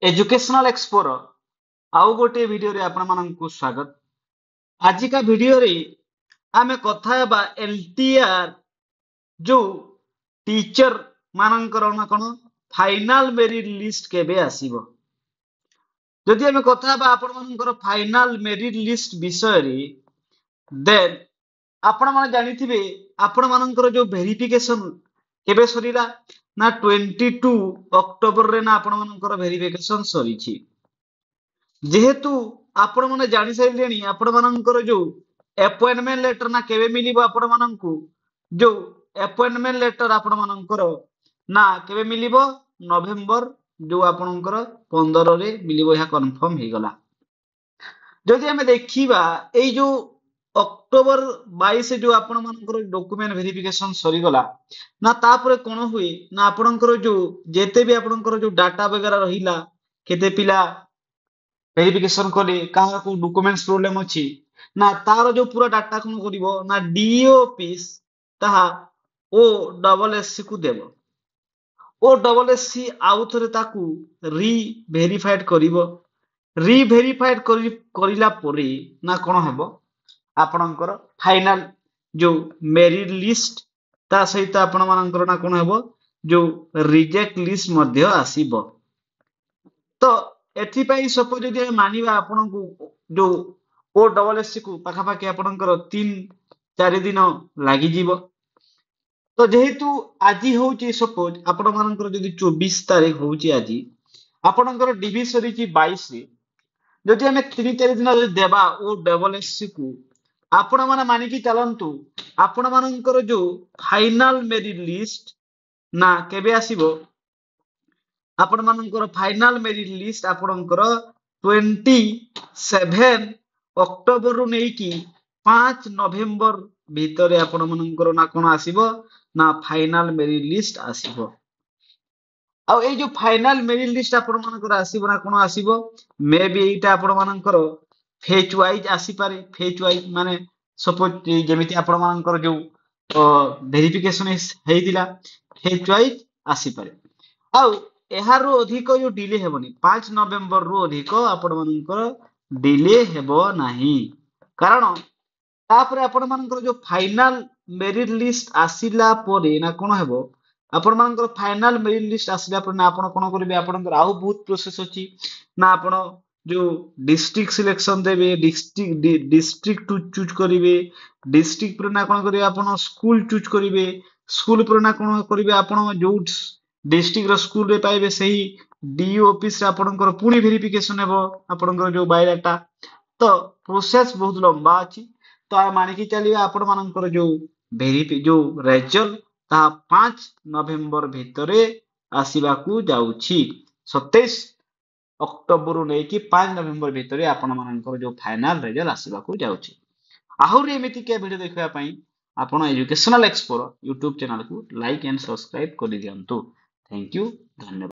Educational एक्सपोर आउ गोटे video रे आपण माननकु स्वागत। आजिका वीडियो रे आमे कथा हेबा एलटीआर जो टीचर माननकर ना कोन फाइनल मेरिट लिस्ट केबे आसीबो। जदि आमे कथा हेबा आपण माननकर फाइनल मेरिट लिस्ट विषय रे देन आपण माने जानिथिबे आपण माननकर जो वेरिफिकेशन केबे सरीला ना 22 अक्टोबर रे ना आपण माननकर वेरिफिकेशन सरीछि। जेहेतु आपण माने जानि साइलेनी आपण माननकर जो अपॉइंटमेंट लेटर ना केबे मिलिबो आपण माननकु जो अपॉइंटमेंट लेटर आपण माननकर ना केबे मिलिबो नवेम्बर जो आपणकर 15 रे मिलिबो या कंफर्म हे गला। जदि हमें देखिबा एई जो अक्टोबर 22 जो आपण मानकर डॉक्यूमेंट वेरिफिकेशन सरी गला ना तापरे कोन हुए ना आपणकर जो जेते भी आपणकर जो डाटा वगैरह रहिला केते पिला वेरिफिकेशन करे कहा को डॉक्यूमेंट्स प्रॉब्लम अछि ना तार जो पूरा डाटा कोन करिवो ना डीओ ऑफिस ताहा ओ डबल एससी को देबो। ओ डबल एससी आउ थरे ताकू री वेरीफाइड करिवो। री वेरीफाइड करिला परे ना कोन हेबो आपणकर फाइनल जो मेरिट लिस्ट ता सहित आपण मानकर ना कोन हेबो जो रिजेक्ट लिस्ट मध्ये आसीबो। तो एथिपाई सपोज जदि मानिबा आपनकु जो ओ डबल एससी को पाखापाखि आपनकर 3-4 दिन लागि जीवो। तो जेहेतु आजी होउची सपोज आपण मानकर जदि 24 तारिख होउची आजी आपनकर डिबी सरीची 22 रे जदि हमें 3-4 दिन जदि देबा ओ डबल एससी को आपण माने मानि की चलंतु आपण मानकर जो फाइनल मेरिट लिस्ट ना केबे आसीबो आपण मानकर फाइनल मेरिट लिस्ट आपणकर 27 अक्टोबर रु नै की 5 नवेम्बर भीतर आपण मानकर ना कोन आसीबो ना फाइनल मेरिट लिस्ट आसीबो। आ ए जो फाइनल मेरिट लिस्ट आपण मानकर आसीबो ना कोन आसीबो मे बी एटा आपण मानकर फेज वाइज आसी पारे। फेज वाइज माने सपोज जेमिति आपण मानकर जो वेरिफिकेशन हेदिला फेज वाइज आसी पारे। आ एहारो अधिक जो डिले हेबनी 5 नवेम्बर रु अधिक आपण मानकर डिले हेबो नाही कारण तापर आपण मानकर जो फाइनल मेरिट लिस्ट आसीला परे ना कोन हेबो आपण मानकर फाइनल मेरिट लिस्ट आसीला परे ना आपण कोन करबे आपनकर आउ बहुत प्रोसेस अछि ना आपण जो डिस्ट्रिक्ट सिलेक्शन देबे डिस्ट्रिक्ट टू चूज करिवे डिस्ट्रिक्ट पर ना कोन करिवे आपण स्कूल चूज करिवे स्कूल पर ना कोन करिवे आपण जो डिस्ट्रिक्ट रो स्कूल रे पाइबे सही डीओ ऑफिस रे आपनकर पुनी वेरिफिकेशन हेबो आपनकर जो बायोडाटा। तो प्रोसेस बहुत लंबा अछि तो आ माने की चलिए आपण मानकर जो जो रिजल्ट ता 5 नवेम्बर भितरे आसीबा को जाउछि। 27 अक्टोबर नै की 5 नवेम्बर भितरे आपण मानकर जो फाइनल रिजल्ट आसीबा को जाउछि। आहुरी एमिति के वीडियो देखबा पई आपण एजुकेशनल एक्सप्लोर YouTube चैनल को लाइक एंड सब्सक्राइब कर दियंतु। थैंक यू धन्यवाद।